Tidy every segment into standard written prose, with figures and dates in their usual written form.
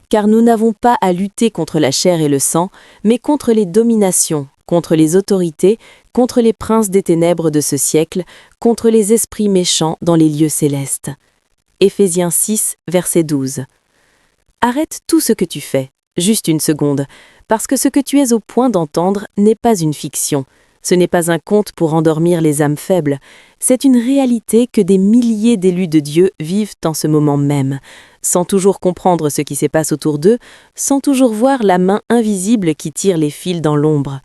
car nous n'avons pas à lutter contre la chair et le sang, mais contre les dominations, contre les autorités, contre les princes des ténèbres de ce siècle, contre les esprits méchants dans les lieux célestes. Éphésiens 6, verset 12. Arrête tout ce que tu fais, juste une seconde, parce que ce que tu es au point d'entendre n'est pas une fiction. Ce n'est pas un conte pour endormir les âmes faibles, c'est une réalité que des milliers d'élus de Dieu vivent en ce moment même, sans toujours comprendre ce qui se passe autour d'eux, sans toujours voir la main invisible qui tire les fils dans l'ombre.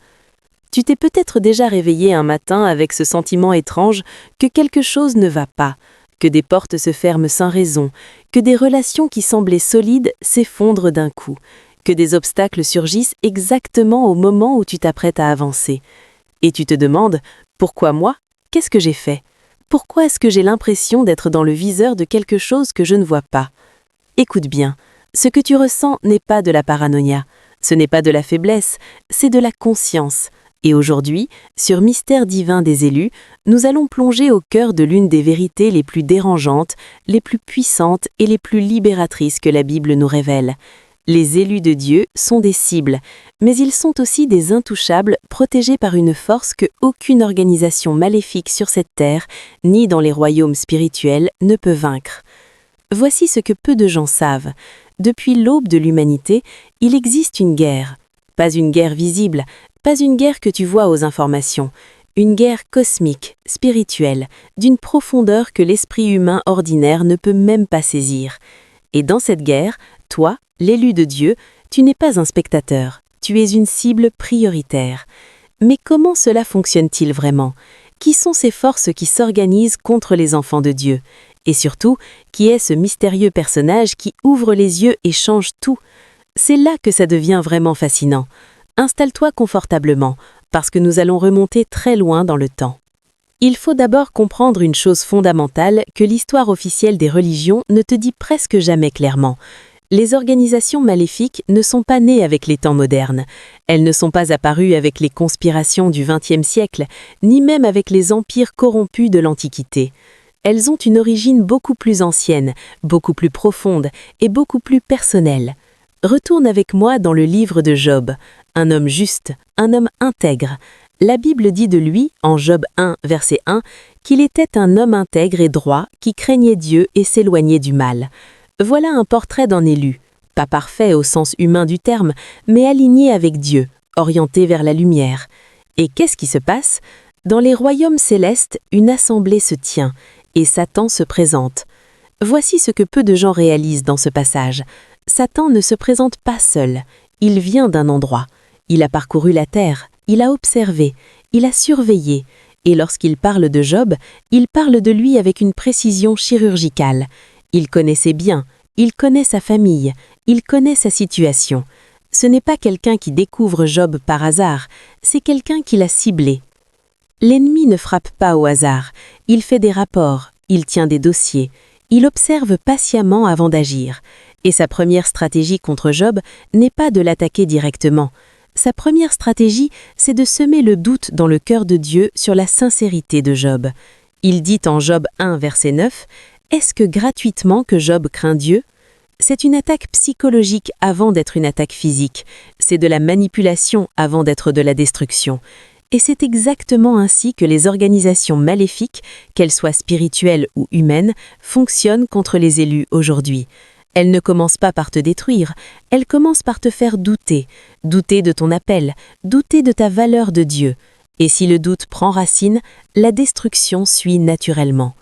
Tu t'es peut-être déjà réveillé un matin avec ce sentiment étrange que quelque chose ne va pas, que des portes se ferment sans raison, que des relations qui semblaient solides s'effondrent d'un coup, que des obstacles surgissent exactement au moment où tu t'apprêtes à avancer. Et tu te demandes, pourquoi moi? Qu'est-ce que j'ai fait? Pourquoi est-ce que j'ai l'impression d'être dans le viseur de quelque chose que je ne vois pas? Écoute bien, ce que tu ressens n'est pas de la paranoïa, ce n'est pas de la faiblesse, c'est de la conscience. Et aujourd'hui, sur Mystère divin des élus, nous allons plonger au cœur de l'une des vérités les plus dérangeantes, les plus puissantes et les plus libératrices que la Bible nous révèle. Les élus de Dieu sont des cibles, mais ils sont aussi des intouchables protégés par une force que aucune organisation maléfique sur cette terre, ni dans les royaumes spirituels, ne peut vaincre. Voici ce que peu de gens savent. Depuis l'aube de l'humanité, il existe une guerre. Pas une guerre visible, pas une guerre que tu vois aux informations. Une guerre cosmique, spirituelle, d'une profondeur que l'esprit humain ordinaire ne peut même pas saisir. Et dans cette guerre, toi, l'élu de Dieu, tu n'es pas un spectateur, tu es une cible prioritaire. Mais comment cela fonctionne-t-il vraiment? Qui sont ces forces qui s'organisent contre les enfants de Dieu? Et surtout, qui est ce mystérieux personnage qui ouvre les yeux et change tout? C'est là que ça devient vraiment fascinant. Installe-toi confortablement, parce que nous allons remonter très loin dans le temps. Il faut d'abord comprendre une chose fondamentale que l'histoire officielle des religions ne te dit presque jamais clairement. Les organisations maléfiques ne sont pas nées avec les temps modernes. Elles ne sont pas apparues avec les conspirations du XXe siècle, ni même avec les empires corrompus de l'Antiquité. Elles ont une origine beaucoup plus ancienne, beaucoup plus profonde et beaucoup plus personnelle. Retourne avec moi dans le livre de Job, un homme juste, un homme intègre. La Bible dit de lui, en Job 1, verset 1, qu'il était un homme intègre et droit qui craignait Dieu et s'éloignait du mal. Voilà un portrait d'un élu, pas parfait au sens humain du terme, mais aligné avec Dieu, orienté vers la lumière. Et qu'est-ce qui se passe? Dans les royaumes célestes, une assemblée se tient, et Satan se présente. Voici ce que peu de gens réalisent dans ce passage. Satan ne se présente pas seul, il vient d'un endroit. Il a parcouru la terre, il a observé, il a surveillé, et lorsqu'il parle de Job, il parle de lui avec une précision chirurgicale. Il connaissait bien, il connaît sa famille, il connaît sa situation. Ce n'est pas quelqu'un qui découvre Job par hasard, c'est quelqu'un qui l'a ciblé. L'ennemi ne frappe pas au hasard, il fait des rapports, il tient des dossiers, il observe patiemment avant d'agir. Et sa première stratégie contre Job n'est pas de l'attaquer directement. Sa première stratégie, c'est de semer le doute dans le cœur de Dieu sur la sincérité de Job. Il dit en Job 1, verset 9, « Est-ce que gratuitement que Job craint Dieu ?» C'est une attaque psychologique avant d'être une attaque physique. C'est de la manipulation avant d'être de la destruction. Et c'est exactement ainsi que les organisations maléfiques, qu'elles soient spirituelles ou humaines, fonctionnent contre les élus aujourd'hui. Elles ne commencent pas par te détruire, elles commencent par te faire douter, douter de ton appel, douter de ta valeur de Dieu. Et si le doute prend racine, la destruction suit naturellement.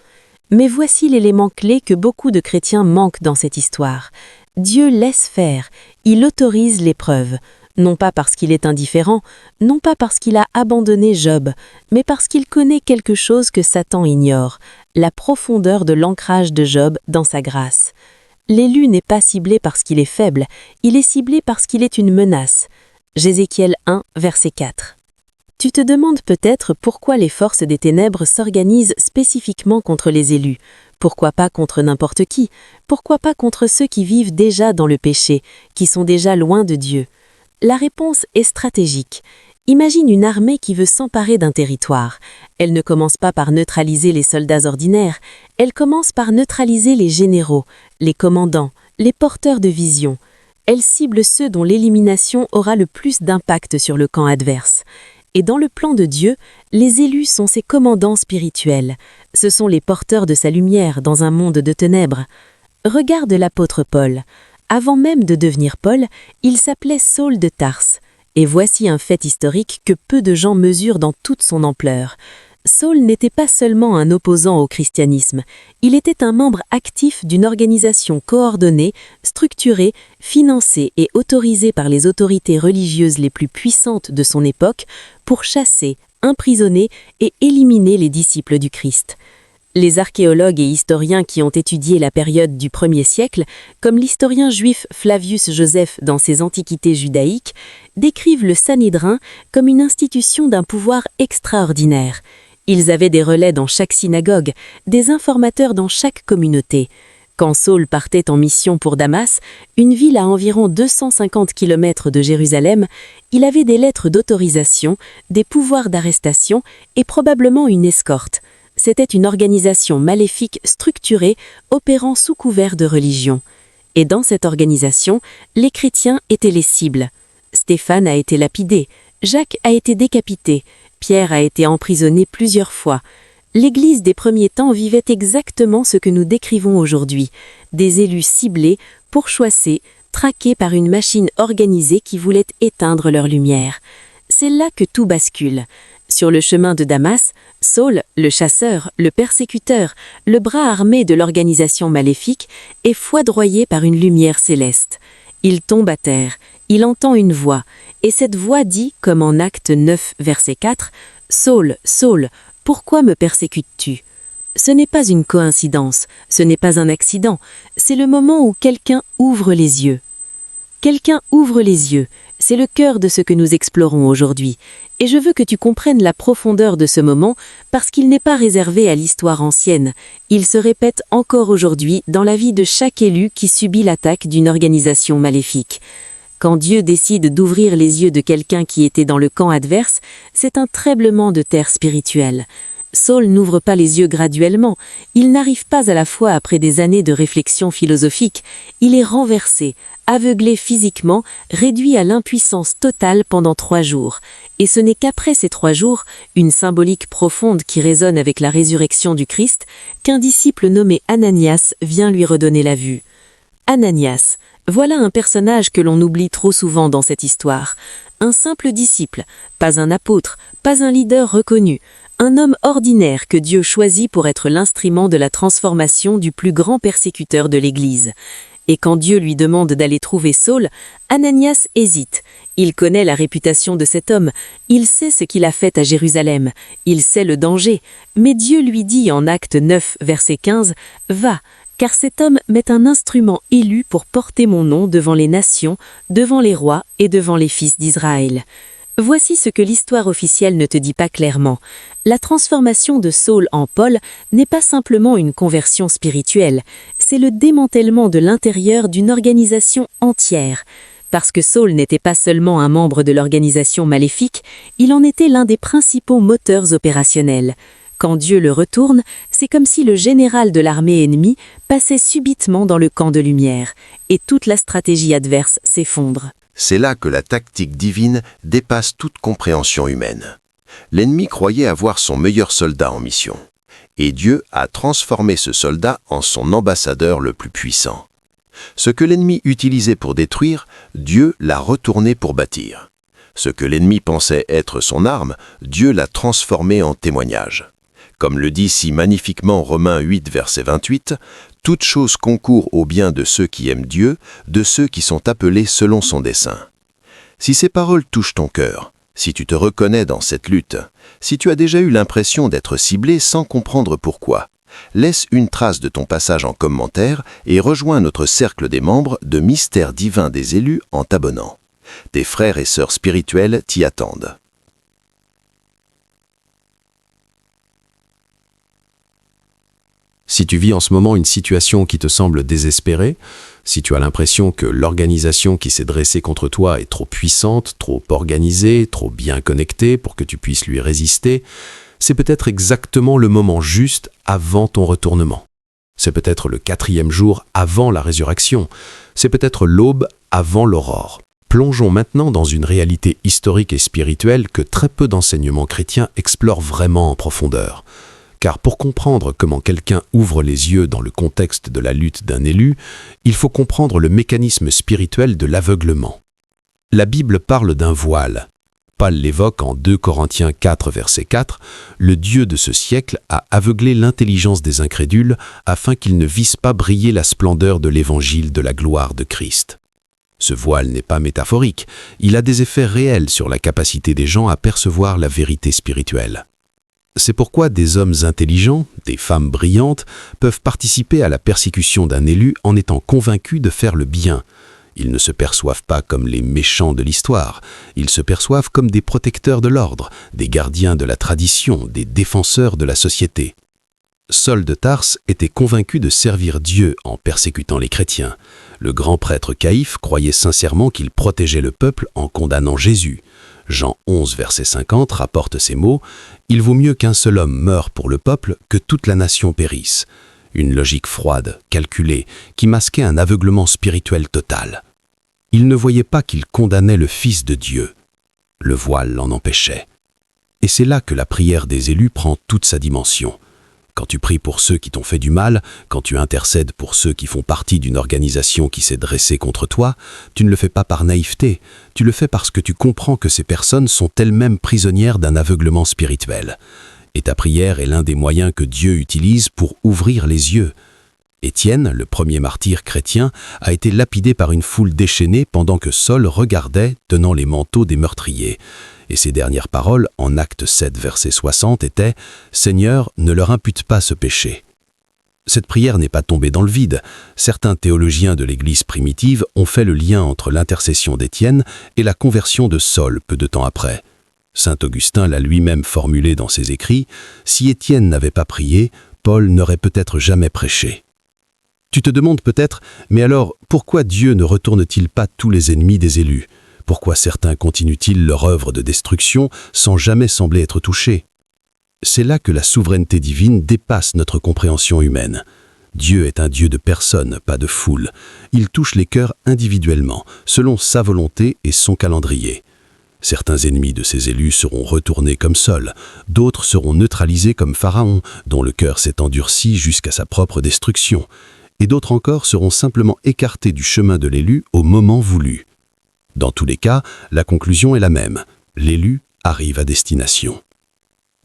Mais voici l'élément clé que beaucoup de chrétiens manquent dans cette histoire. Dieu laisse faire, il autorise l'épreuve, non pas parce qu'il est indifférent, non pas parce qu'il a abandonné Job, mais parce qu'il connaît quelque chose que Satan ignore, la profondeur de l'ancrage de Job dans sa grâce. L'élu n'est pas ciblé parce qu'il est faible, il est ciblé parce qu'il est une menace. Ézéchiel 1, verset 4. Tu te demandes peut-être pourquoi les forces des ténèbres s'organisent spécifiquement contre les élus. Pourquoi pas contre n'importe qui? Pourquoi pas contre ceux qui vivent déjà dans le péché, qui sont déjà loin de Dieu? La réponse est stratégique. Imagine une armée qui veut s'emparer d'un territoire. Elle ne commence pas par neutraliser les soldats ordinaires, elle commence par neutraliser les généraux, les commandants, les porteurs de vision. Elle cible ceux dont l'élimination aura le plus d'impact sur le camp adverse. Et dans le plan de Dieu, les élus sont ses commandants spirituels. Ce sont les porteurs de sa lumière dans un monde de ténèbres. Regarde l'apôtre Paul. Avant même de devenir Paul, il s'appelait Saul de Tarse. Et voici un fait historique que peu de gens mesurent dans toute son ampleur. Saul n'était pas seulement un opposant au christianisme, il était un membre actif d'une organisation coordonnée, structurée, financée et autorisée par les autorités religieuses les plus puissantes de son époque pour chasser, emprisonner et éliminer les disciples du Christ. Les archéologues et historiens qui ont étudié la période du 1er siècle, comme l'historien juif Flavius Joseph dans ses Antiquités judaïques, décrivent le Sanhédrin comme une institution d'un pouvoir extraordinaire. Ils avaient des relais dans chaque synagogue, des informateurs dans chaque communauté. Quand Saul partait en mission pour Damas, une ville à environ 250 km de Jérusalem, il avait des lettres d'autorisation, des pouvoirs d'arrestation et probablement une escorte. C'était une organisation maléfique structurée, opérant sous couvert de religion. Et dans cette organisation, les chrétiens étaient les cibles. Stéphane a été lapidé, Jacques a été décapité, Pierre a été emprisonné plusieurs fois. L'Église des premiers temps vivait exactement ce que nous décrivons aujourd'hui, des élus ciblés, pourchassés, traqués par une machine organisée qui voulait éteindre leur lumière. C'est là que tout bascule. Sur le chemin de Damas, Saul, le chasseur, le persécuteur, le bras armé de l'organisation maléfique, est foudroyé par une lumière céleste. Il tombe à terre, il entend une voix, et cette voix dit, comme en Acte 9, verset 4, « Saul, Saul, pourquoi me persécutes-tu » Ce n'est pas une coïncidence, ce n'est pas un accident, c'est le moment où quelqu'un ouvre les yeux. Quelqu'un ouvre les yeux, c'est le cœur de ce que nous explorons aujourd'hui. Et je veux que tu comprennes la profondeur de ce moment parce qu'il n'est pas réservé à l'histoire ancienne. Il se répète encore aujourd'hui dans la vie de chaque élu qui subit l'attaque d'une organisation maléfique. Quand Dieu décide d'ouvrir les yeux de quelqu'un qui était dans le camp adverse, c'est un tremblement de terre spirituel. Saul n'ouvre pas les yeux graduellement, il n'arrive pas à la fois après des années de réflexion philosophique, il est renversé, aveuglé physiquement, réduit à l'impuissance totale pendant 3 jours. Et ce n'est qu'après ces 3 jours, une symbolique profonde qui résonne avec la résurrection du Christ, qu'un disciple nommé Ananias vient lui redonner la vue. Ananias, voilà un personnage que l'on oublie trop souvent dans cette histoire. Un simple disciple, pas un apôtre, pas un leader reconnu, un homme ordinaire que Dieu choisit pour être l'instrument de la transformation du plus grand persécuteur de l'Église. Et quand Dieu lui demande d'aller trouver Saul, Ananias hésite. Il connaît la réputation de cet homme, il sait ce qu'il a fait à Jérusalem, il sait le danger, mais Dieu lui dit en Acte 9, verset 15, « Va, car cet homme m'est un instrument élu pour porter mon nom devant les nations, devant les rois et devant les fils d'Israël. » Voici ce que l'histoire officielle ne te dit pas clairement. La transformation de Saul en Paul n'est pas simplement une conversion spirituelle, c'est le démantèlement de l'intérieur d'une organisation entière. Parce que Saul n'était pas seulement un membre de l'organisation maléfique, il en était l'un des principaux moteurs opérationnels. Quand Dieu le retourne, c'est comme si le général de l'armée ennemie passait subitement dans le camp de lumière, et toute la stratégie adverse s'effondre. C'est là que la tactique divine dépasse toute compréhension humaine. L'ennemi croyait avoir son meilleur soldat en mission. Et Dieu a transformé ce soldat en son ambassadeur le plus puissant. Ce que l'ennemi utilisait pour détruire, Dieu l'a retourné pour bâtir. Ce que l'ennemi pensait être son arme, Dieu l'a transformé en témoignage. Comme le dit si magnifiquement Romains 8, verset 28, « Toute chose concourt au bien de ceux qui aiment Dieu, de ceux qui sont appelés selon son dessein. » Si ces paroles touchent ton cœur, si tu te reconnais dans cette lutte, si tu as déjà eu l'impression d'être ciblé sans comprendre pourquoi, laisse une trace de ton passage en commentaire et rejoins notre cercle des membres de Mystère divin des élus en t'abonnant. Tes frères et sœurs spirituels t'y attendent. Si tu vis en ce moment une situation qui te semble désespérée, si tu as l'impression que l'organisation qui s'est dressée contre toi est trop puissante, trop organisée, trop bien connectée pour que tu puisses lui résister, c'est peut-être exactement le moment juste avant ton retournement. C'est peut-être le 4e jour avant la résurrection. C'est peut-être l'aube avant l'aurore. Plongeons maintenant dans une réalité historique et spirituelle que très peu d'enseignements chrétiens explorent vraiment en profondeur. Car pour comprendre comment quelqu'un ouvre les yeux dans le contexte de la lutte d'un élu, il faut comprendre le mécanisme spirituel de l'aveuglement. La Bible parle d'un voile. Paul l'évoque en 2 Corinthiens 4, verset 4, « Le Dieu de ce siècle a aveuglé l'intelligence des incrédules afin qu'ils ne vissent pas briller la splendeur de l'évangile de la gloire de Christ. » Ce voile n'est pas métaphorique, il a des effets réels sur la capacité des gens à percevoir la vérité spirituelle. C'est pourquoi des hommes intelligents, des femmes brillantes, peuvent participer à la persécution d'un élu en étant convaincus de faire le bien. Ils ne se perçoivent pas comme les méchants de l'histoire, ils se perçoivent comme des protecteurs de l'ordre, des gardiens de la tradition, des défenseurs de la société. Saul de Tarse était convaincu de servir Dieu en persécutant les chrétiens. Le grand prêtre Caïphe croyait sincèrement qu'il protégeait le peuple en condamnant Jésus. Jean 11, verset 50 rapporte ces mots « Il vaut mieux qu'un seul homme meure pour le peuple que toute la nation périsse ». Une logique froide, calculée, qui masquait un aveuglement spirituel total. Il ne voyait pas qu'il condamnait le Fils de Dieu. Le voile l'en empêchait. Et c'est là que la prière des élus prend toute sa dimension. Quand tu pries pour ceux qui t'ont fait du mal, quand tu intercèdes pour ceux qui font partie d'une organisation qui s'est dressée contre toi, tu ne le fais pas par naïveté, tu le fais parce que tu comprends que ces personnes sont elles-mêmes prisonnières d'un aveuglement spirituel. Et ta prière est l'un des moyens que Dieu utilise pour ouvrir les yeux. Étienne, le premier martyr chrétien, a été lapidé par une foule déchaînée pendant que Saul regardait, tenant les manteaux des meurtriers. Et ses dernières paroles, en Actes 7, verset 60, étaient « Seigneur, ne leur impute pas ce péché ». Cette prière n'est pas tombée dans le vide. Certains théologiens de l'Église primitive ont fait le lien entre l'intercession d'Étienne et la conversion de Saul peu de temps après. Saint Augustin l'a lui-même formulé dans ses écrits « Si Étienne n'avait pas prié, Paul n'aurait peut-être jamais prêché ». Tu te demandes peut-être « Mais alors, pourquoi Dieu ne retourne-t-il pas tous les ennemis des élus ? Pourquoi certains continuent-ils leur œuvre de destruction sans jamais sembler être touchés ?» C'est là que la souveraineté divine dépasse notre compréhension humaine. Dieu est un Dieu de personnes, pas de foule. Il touche les cœurs individuellement, selon sa volonté et son calendrier. Certains ennemis de ces élus seront retournés comme Saul, d'autres seront neutralisés comme Pharaon, dont le cœur s'est endurci jusqu'à sa propre destruction, et d'autres encore seront simplement écartés du chemin de l'élu au moment voulu. Dans tous les cas, la conclusion est la même. L'élu arrive à destination.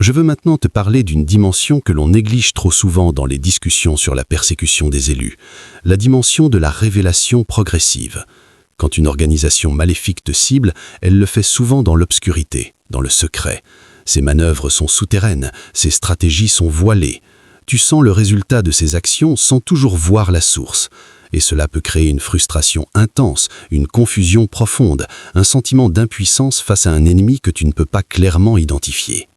Je veux maintenant te parler d'une dimension que l'on néglige trop souvent dans les discussions sur la persécution des élus, la dimension de la révélation progressive. Quand une organisation maléfique te cible, elle le fait souvent dans l'obscurité, dans le secret. Ses manœuvres sont souterraines, ses stratégies sont voilées. Tu sens le résultat de ses actions sans toujours voir la source. Et cela peut créer une frustration intense, une confusion profonde, un sentiment d'impuissance face à un ennemi que tu ne peux pas clairement identifier.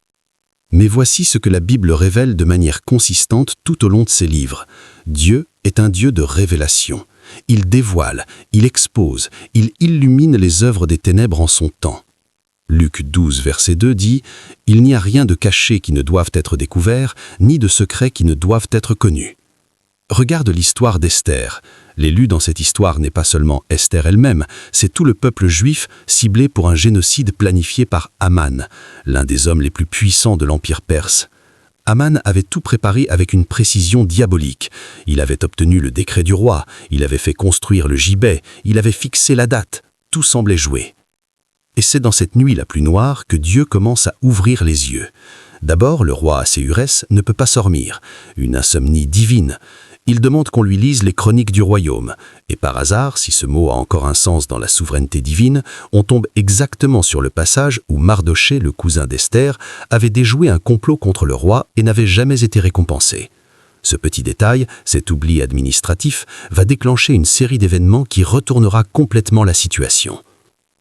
Mais voici ce que la Bible révèle de manière consistante tout au long de ses livres. Dieu est un Dieu de révélation. Il dévoile, il expose, il illumine les œuvres des ténèbres en son temps. Luc 12, verset 2 dit « Il n'y a rien de caché qui ne doive être découvert, ni de secret qui ne doivent être connus. » Regarde l'histoire d'Esther. L'élu dans cette histoire n'est pas seulement Esther elle-même, c'est tout le peuple juif ciblé pour un génocide planifié par Aman, l'un des hommes les plus puissants de l'Empire perse. Aman avait tout préparé avec une précision diabolique. Il avait obtenu le décret du roi, il avait fait construire le gibet, il avait fixé la date. Tout semblait joué. Et c'est dans cette nuit la plus noire que Dieu commence à ouvrir les yeux. D'abord, le roi Assuérès ne peut pas s'endormir, une insomnie divine. Il demande qu'on lui lise les chroniques du royaume. Et par hasard, si ce mot a encore un sens dans la souveraineté divine, on tombe exactement sur le passage où Mardochée, le cousin d'Esther, avait déjoué un complot contre le roi et n'avait jamais été récompensé. Ce petit détail, cet oubli administratif, va déclencher une série d'événements qui retournera complètement la situation.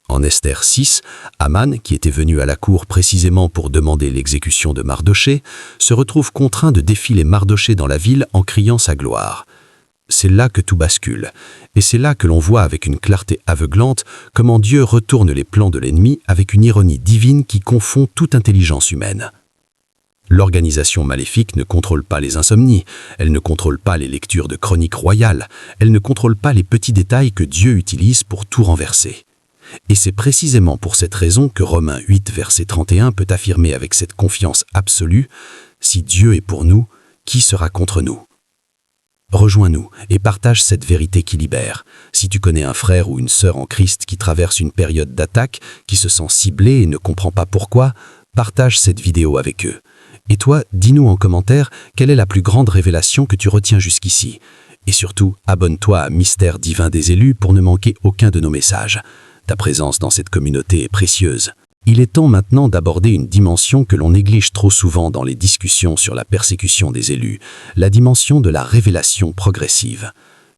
En Esther 6, Aman, qui était venu à la cour précisément pour demander l'exécution de Mardochée, se retrouve contraint de défiler Mardochée dans la ville en criant sa gloire. C'est là que tout bascule, et c'est là que l'on voit avec une clarté aveuglante comment Dieu retourne les plans de l'ennemi avec une ironie divine qui confond toute intelligence humaine. L'organisation maléfique ne contrôle pas les insomnies, elle ne contrôle pas les lectures de chroniques royales, elle ne contrôle pas les petits détails que Dieu utilise pour tout renverser. Et c'est précisément pour cette raison que Romains 8, verset 31 peut affirmer avec cette confiance absolue « Si Dieu est pour nous, qui sera contre nous ?» Rejoins-nous et partage cette vérité qui libère. Si tu connais un frère ou une sœur en Christ qui traverse une période d'attaque, qui se sent ciblé et ne comprend pas pourquoi, partage cette vidéo avec eux. Et toi, dis-nous en commentaire quelle est la plus grande révélation que tu retiens jusqu'ici. Et surtout, abonne-toi à Mystère divin des élus pour ne manquer aucun de nos messages. Ta présence dans cette communauté est précieuse. Il est temps maintenant d'aborder une dimension que l'on néglige trop souvent dans les discussions sur la persécution des élus, la dimension de la révélation progressive.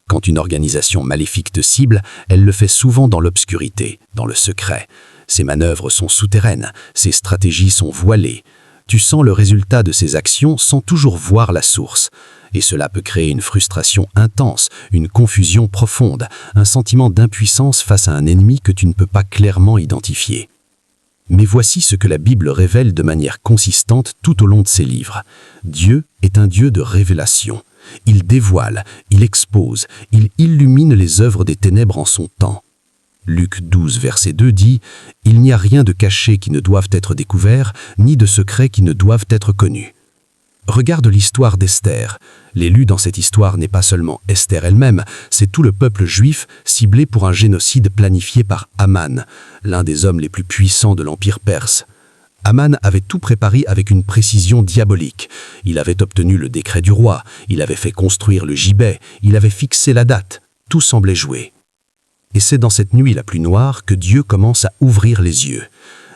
Quand une organisation maléfique te cible, elle le fait souvent dans l'obscurité, dans le secret. Ses manœuvres sont souterraines, ses stratégies sont voilées. Tu sens le résultat de ses actions sans toujours voir la source. Et cela peut créer une frustration intense, une confusion profonde, un sentiment d'impuissance face à un ennemi que tu ne peux pas clairement identifier. Mais voici ce que la Bible révèle de manière consistante tout au long de ses livres. Dieu est un Dieu de révélation. Il dévoile, il expose, il illumine les œuvres des ténèbres en son temps. Luc 12, verset 2 dit « Il n'y a rien de caché qui ne doive être découvert, ni de secret qui ne doivent être connus. » Regarde l'histoire d'Esther. L'élu dans cette histoire n'est pas seulement Esther elle-même, c'est tout le peuple juif ciblé pour un génocide planifié par Aman, l'un des hommes les plus puissants de l'Empire perse. Aman avait tout préparé avec une précision diabolique. Il avait obtenu le décret du roi, il avait fait construire le gibet, il avait fixé la date. Tout semblait joué. Et c'est dans cette nuit la plus noire que Dieu commence à ouvrir les yeux.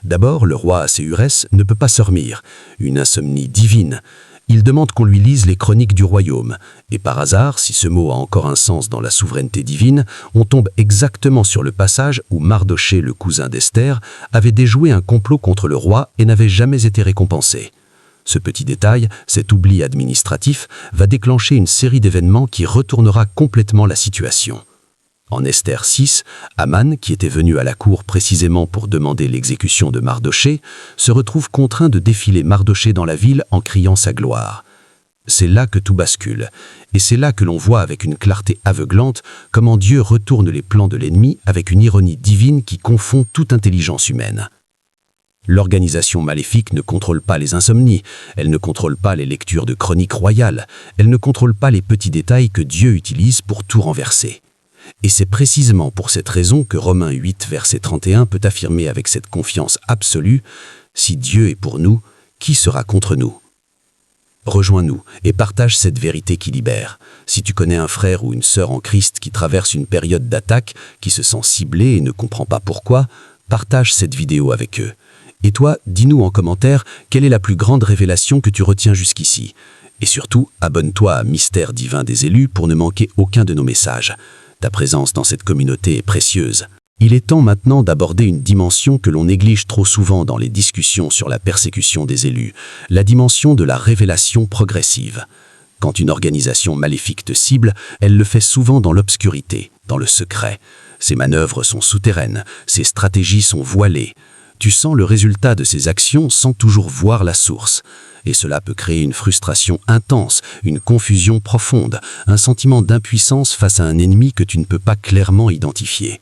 D'abord, le roi Assuérès ne peut pas dormir, une insomnie divine. Il demande qu'on lui lise les chroniques du royaume. Et par hasard, si ce mot a encore un sens dans la souveraineté divine, on tombe exactement sur le passage où Mardoché, le cousin d'Esther, avait déjoué un complot contre le roi et n'avait jamais été récompensé. Ce petit détail, cet oubli administratif, va déclencher une série d'événements qui retournera complètement la situation. En Esther 6, Aman, qui était venu à la cour précisément pour demander l'exécution de Mardoché, se retrouve contraint de défiler Mardoché dans la ville en criant sa gloire. C'est là que tout bascule, et c'est là que l'on voit avec une clarté aveuglante comment Dieu retourne les plans de l'ennemi avec une ironie divine qui confond toute intelligence humaine. L'organisation maléfique ne contrôle pas les insomnies, elle ne contrôle pas les lectures de chroniques royales, elle ne contrôle pas les petits détails que Dieu utilise pour tout renverser. Et c'est précisément pour cette raison que Romains 8, verset 31 peut affirmer avec cette confiance absolue « Si Dieu est pour nous, qui sera contre nous ?» Rejoins-nous et partage cette vérité qui libère. Si tu connais un frère ou une sœur en Christ qui traverse une période d'attaque, qui se sent ciblé et ne comprend pas pourquoi, partage cette vidéo avec eux. Et toi, dis-nous en commentaire quelle est la plus grande révélation que tu retiens jusqu'ici. Et surtout, abonne-toi à Mystère divin des élus pour ne manquer aucun de nos messages. Ta présence dans cette communauté est précieuse. Il est temps maintenant d'aborder une dimension que l'on néglige trop souvent dans les discussions sur la persécution des élus, la dimension de la révélation progressive. Quand une organisation maléfique te cible, elle le fait souvent dans l'obscurité, dans le secret. Ses manœuvres sont souterraines, ses stratégies sont voilées. Tu sens le résultat de ses actions sans toujours voir la source. Et cela peut créer une frustration intense, une confusion profonde, un sentiment d'impuissance face à un ennemi que tu ne peux pas clairement identifier.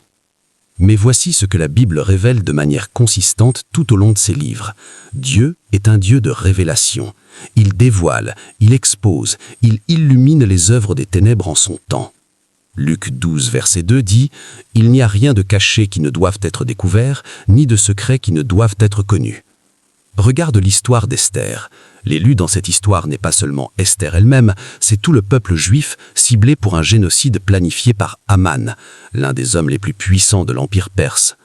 Mais voici ce que la Bible révèle de manière consistante tout au long de ses livres. Dieu est un Dieu de révélation. Il dévoile, il expose, il illumine les œuvres des ténèbres en son temps. Luc 12, verset 2 dit « Il n'y a rien de caché qui ne doive être découvert, ni de secret qui ne doivent être connus. » Regarde l'histoire d'Esther. L'élu dans cette histoire n'est pas seulement Esther elle-même, c'est tout le peuple juif ciblé pour un génocide planifié par Aman, l'un des hommes les plus puissants de l'Empire perse.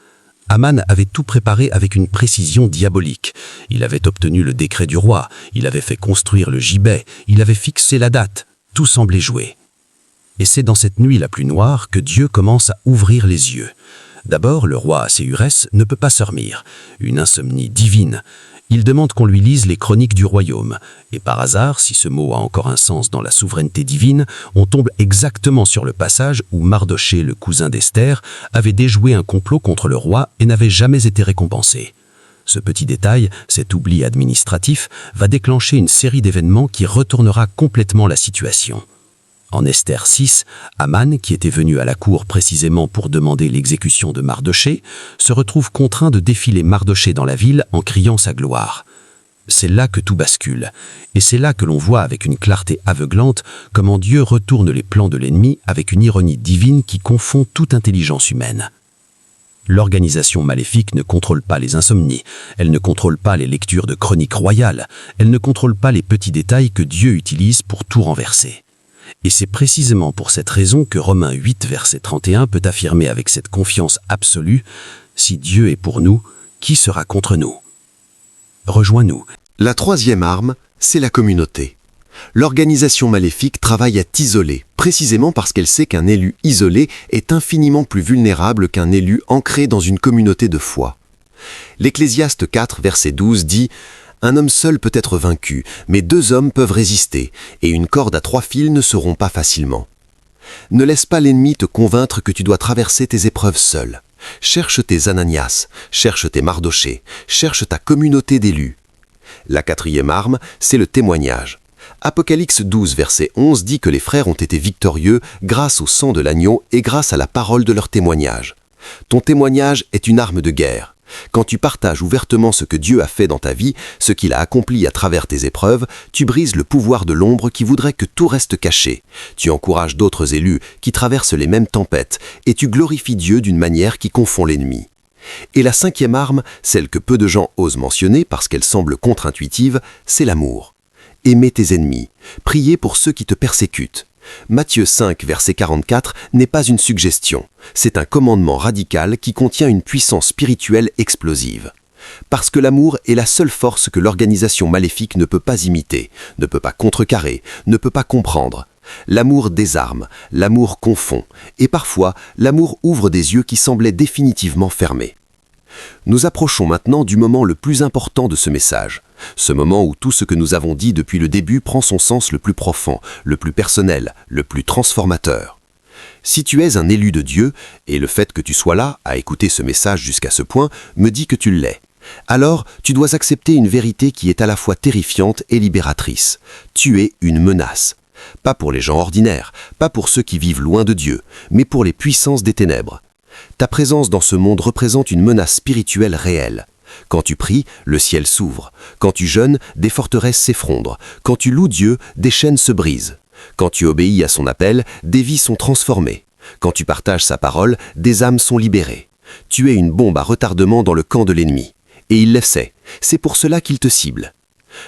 Aman avait tout préparé avec une précision diabolique. Il avait obtenu le décret du roi, il avait fait construire le gibet, il avait fixé la date. Tout semblait joué. Et c'est dans cette nuit la plus noire que Dieu commence à ouvrir les yeux. D'abord, le roi Assuérès ne peut pas dormir, une insomnie divine. Il demande qu'on lui lise les chroniques du royaume. Et par hasard, si ce mot a encore un sens dans la souveraineté divine, on tombe exactement sur le passage où Mardoché, le cousin d'Esther, avait déjoué un complot contre le roi et n'avait jamais été récompensé. Ce petit détail, cet oubli administratif, va déclencher une série d'événements qui retournera complètement la situation. En Esther 6, Aman, qui était venu à la cour précisément pour demander l'exécution de Mardochée, se retrouve contraint de défiler Mardochée dans la ville en criant sa gloire. C'est là que tout bascule, et c'est là que l'on voit avec une clarté aveuglante comment Dieu retourne les plans de l'ennemi avec une ironie divine qui confond toute intelligence humaine. L'organisation maléfique ne contrôle pas les insomnies, elle ne contrôle pas les lectures de chroniques royales, elle ne contrôle pas les petits détails que Dieu utilise pour tout renverser. Et c'est précisément pour cette raison que Romains 8, verset 31 peut affirmer avec cette confiance absolue « Si Dieu est pour nous, qui sera contre nous ?» Rejoins-nous. La troisième arme, c'est la communauté. L'organisation maléfique travaille à t'isoler, précisément parce qu'elle sait qu'un élu isolé est infiniment plus vulnérable qu'un élu ancré dans une communauté de foi. L'Ecclésiaste 4, verset 12 dit « Un homme seul peut être vaincu, mais 2 hommes peuvent résister, et une corde à 3 fils ne se rompt pas facilement. » Ne laisse pas l'ennemi te convaincre que tu dois traverser tes épreuves seul. Cherche tes Ananias, cherche tes Mardochée, cherche ta communauté d'élus. La 4e arme, c'est le témoignage. Apocalypse 12, verset 11 dit que les frères ont été victorieux grâce au sang de l'agneau et grâce à la parole de leur témoignage. Ton témoignage est une arme de guerre. Quand tu partages ouvertement ce que Dieu a fait dans ta vie, ce qu'il a accompli à travers tes épreuves, tu brises le pouvoir de l'ombre qui voudrait que tout reste caché. Tu encourages d'autres élus qui traversent les mêmes tempêtes et tu glorifies Dieu d'une manière qui confond l'ennemi. Et la 5e arme, celle que peu de gens osent mentionner parce qu'elle semble contre-intuitive, c'est l'amour. Aimez tes ennemis, priez pour ceux qui te persécutent. Matthieu 5, verset 44 n'est pas une suggestion, c'est un commandement radical qui contient une puissance spirituelle explosive. Parce que l'amour est la seule force que l'organisation maléfique ne peut pas imiter, ne peut pas contrecarrer, ne peut pas comprendre. L'amour désarme, l'amour confond, et parfois l'amour ouvre des yeux qui semblaient définitivement fermés. Nous approchons maintenant du moment le plus important de ce message, ce moment où tout ce que nous avons dit depuis le début prend son sens le plus profond, le plus personnel, le plus transformateur. Si tu es un élu de Dieu, et le fait que tu sois là, à écouter ce message jusqu'à ce point, me dit que tu l'es, alors tu dois accepter une vérité qui est à la fois terrifiante et libératrice. Tu es une menace. Pas pour les gens ordinaires, pas pour ceux qui vivent loin de Dieu, mais pour les puissances des ténèbres. Ta présence dans ce monde représente une menace spirituelle réelle. Quand tu pries, le ciel s'ouvre. Quand tu jeûnes, des forteresses s'effondrent. Quand tu loues Dieu, des chaînes se brisent. Quand tu obéis à son appel, des vies sont transformées. Quand tu partages sa parole, des âmes sont libérées. Tu es une bombe à retardement dans le camp de l'ennemi. Et il le sait. C'est pour cela qu'il te cible.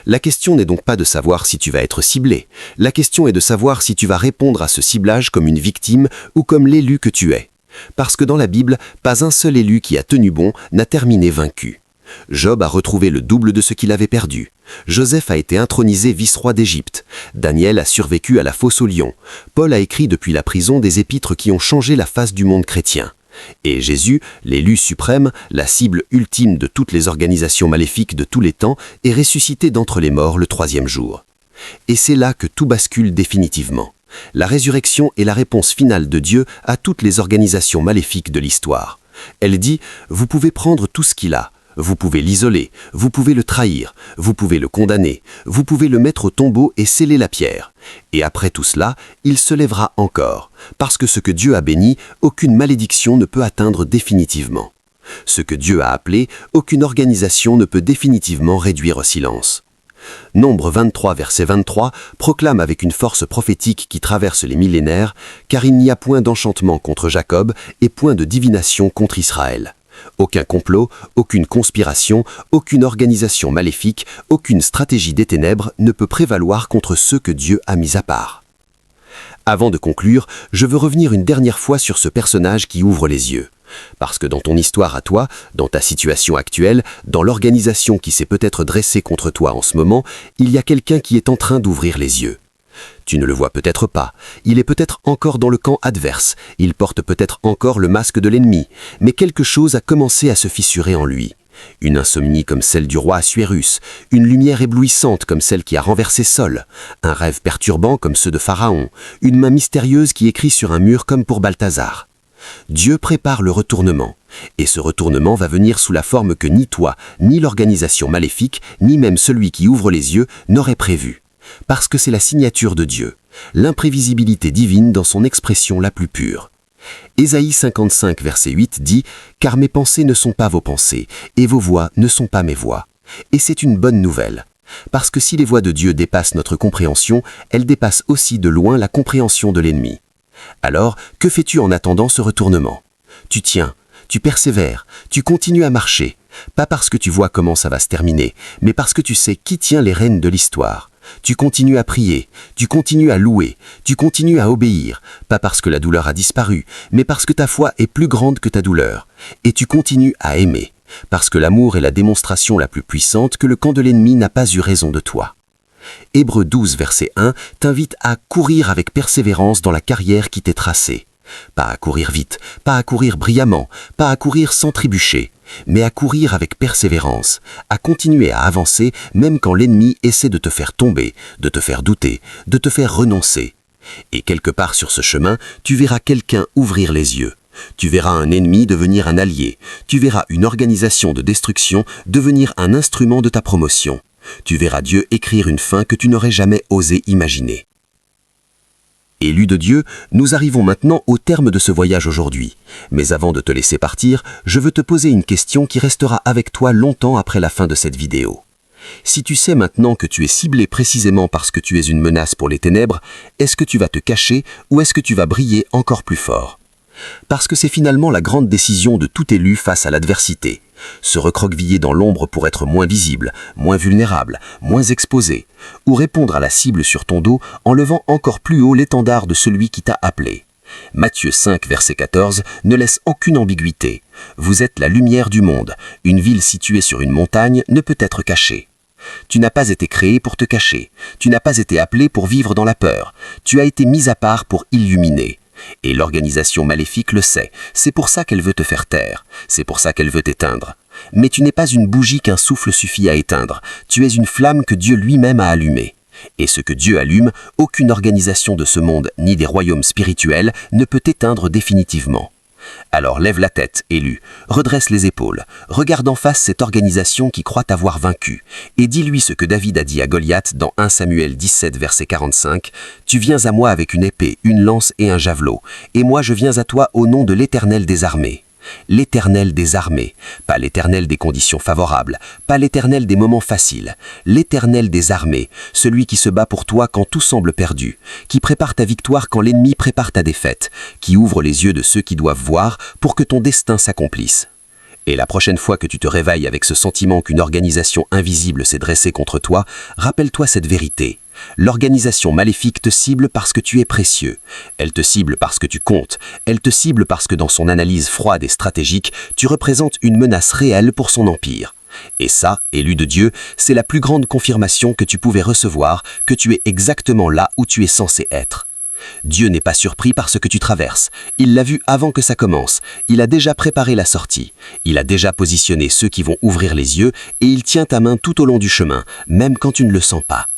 La question n'est donc pas de savoir si tu vas être ciblé. La question est de savoir si tu vas répondre à ce ciblage comme une victime ou comme l'élu que tu es. Parce que dans la Bible, pas un seul élu qui a tenu bon n'a terminé vaincu. Job a retrouvé le double de ce qu'il avait perdu. Joseph a été intronisé vice-roi d'Égypte. Daniel a survécu à la fosse aux lions. Paul a écrit depuis la prison des épîtres qui ont changé la face du monde chrétien. Et Jésus, l'élu suprême, la cible ultime de toutes les organisations maléfiques de tous les temps, est ressuscité d'entre les morts le 3e jour. Et c'est là que tout bascule définitivement. La résurrection est la réponse finale de Dieu à toutes les organisations maléfiques de l'histoire. Elle dit « Vous pouvez prendre tout ce qu'il a. Vous pouvez l'isoler, vous pouvez le trahir, vous pouvez le condamner, vous pouvez le mettre au tombeau et sceller la pierre. Et après tout cela, il se lèvera encore, parce que ce que Dieu a béni, aucune malédiction ne peut atteindre définitivement. Ce que Dieu a appelé, aucune organisation ne peut définitivement réduire au silence. » Nombre 23, verset 23, proclame avec une force prophétique qui traverse les millénaires, « Car il n'y a point d'enchantement contre Jacob et point de divination contre Israël. » Aucun complot, aucune conspiration, aucune organisation maléfique, aucune stratégie des ténèbres ne peut prévaloir contre ceux que Dieu a mis à part. Avant de conclure, je veux revenir une dernière fois sur ce personnage qui ouvre les yeux. Parce que dans ton histoire à toi, dans ta situation actuelle, dans l'organisation qui s'est peut-être dressée contre toi en ce moment, il y a quelqu'un qui est en train d'ouvrir les yeux. Tu ne le vois peut-être pas, il est peut-être encore dans le camp adverse, il porte peut-être encore le masque de l'ennemi, mais quelque chose a commencé à se fissurer en lui. Une insomnie comme celle du roi Assuérus, une lumière éblouissante comme celle qui a renversé Saul, un rêve perturbant comme ceux de Pharaon, une main mystérieuse qui écrit sur un mur comme pour Balthazar. Dieu prépare le retournement. Et ce retournement va venir sous la forme que ni toi, ni l'organisation maléfique, ni même celui qui ouvre les yeux n'aurait prévu. Parce que c'est la signature de Dieu, l'imprévisibilité divine dans son expression la plus pure. Ésaïe 55, verset 8 dit « Car mes pensées ne sont pas vos pensées, et vos voix ne sont pas mes voix. » Et c'est une bonne nouvelle. Parce que si les voix de Dieu dépassent notre compréhension, elles dépassent aussi de loin la compréhension de l'ennemi. Alors, que fais-tu en attendant ce retournement? Tu tiens, tu persévères, tu continues à marcher, pas parce que tu vois comment ça va se terminer, mais parce que tu sais qui tient les rênes de l'histoire. Tu continues à prier, tu continues à louer, tu continues à obéir, pas parce que la douleur a disparu, mais parce que ta foi est plus grande que ta douleur. Et tu continues à aimer, parce que l'amour est la démonstration la plus puissante que le camp de l'ennemi n'a pas eu raison de toi. Hébreux 12, verset 1 t'invite à courir avec persévérance dans la carrière qui t'est tracée. Pas à courir vite, pas à courir brillamment, pas à courir sans trébucher, mais à courir avec persévérance, à continuer à avancer même quand l'ennemi essaie de te faire tomber, de te faire douter, de te faire renoncer. Et quelque part sur ce chemin, tu verras quelqu'un ouvrir les yeux. Tu verras un ennemi devenir un allié. Tu verras une organisation de destruction devenir un instrument de ta promotion. Tu verras Dieu écrire une fin que tu n'aurais jamais osé imaginer. Élu de Dieu, nous arrivons maintenant au terme de ce voyage aujourd'hui. Mais avant de te laisser partir, je veux te poser une question qui restera avec toi longtemps après la fin de cette vidéo. Si tu sais maintenant que tu es ciblé précisément parce que tu es une menace pour les ténèbres, est-ce que tu vas te cacher ou est-ce que tu vas briller encore plus fort? Parce que c'est finalement la grande décision de tout élu face à l'adversité. Se recroqueviller dans l'ombre pour être moins visible, moins vulnérable, moins exposé, ou répondre à la cible sur ton dos en levant encore plus haut l'étendard de celui qui t'a appelé. Matthieu 5, verset 14 ne laisse aucune ambiguïté. Vous êtes la lumière du monde. Une ville située sur une montagne ne peut être cachée. Tu n'as pas été créé pour te cacher. Tu n'as pas été appelé pour vivre dans la peur. Tu as été mis à part pour illuminer. Et l'organisation maléfique le sait, c'est pour ça qu'elle veut te faire taire, c'est pour ça qu'elle veut t'éteindre. Mais tu n'es pas une bougie qu'un souffle suffit à éteindre, tu es une flamme que Dieu lui-même a allumée. Et ce que Dieu allume, aucune organisation de ce monde ni des royaumes spirituels ne peut éteindre définitivement. Alors lève la tête, élu, redresse les épaules, regarde en face cette organisation qui croit t'avoir vaincu, et dis-lui ce que David a dit à Goliath dans 1 Samuel 17, verset 45, « Tu viens à moi avec une épée, une lance et un javelot, et moi je viens à toi au nom de l'Éternel des armées. » L'Éternel des armées, pas l'Éternel des conditions favorables, pas l'Éternel des moments faciles, l'Éternel des armées, celui qui se bat pour toi quand tout semble perdu, qui prépare ta victoire quand l'ennemi prépare ta défaite, qui ouvre les yeux de ceux qui doivent voir pour que ton destin s'accomplisse. Et la prochaine fois que tu te réveilles avec ce sentiment qu'une organisation invisible s'est dressée contre toi, rappelle-toi cette vérité. L'organisation maléfique te cible parce que tu es précieux. Elle te cible parce que tu comptes. Elle te cible parce que dans son analyse froide et stratégique, tu représentes une menace réelle pour son empire. Et ça, élu de Dieu, c'est la plus grande confirmation que tu pouvais recevoir, que tu es exactement là où tu es censé être. Dieu n'est pas surpris par ce que tu traverses. Il l'a vu avant que ça commence. Il a déjà préparé la sortie. Il a déjà positionné ceux qui vont ouvrir les yeux et il tient ta main tout au long du chemin, même quand tu ne le sens pas.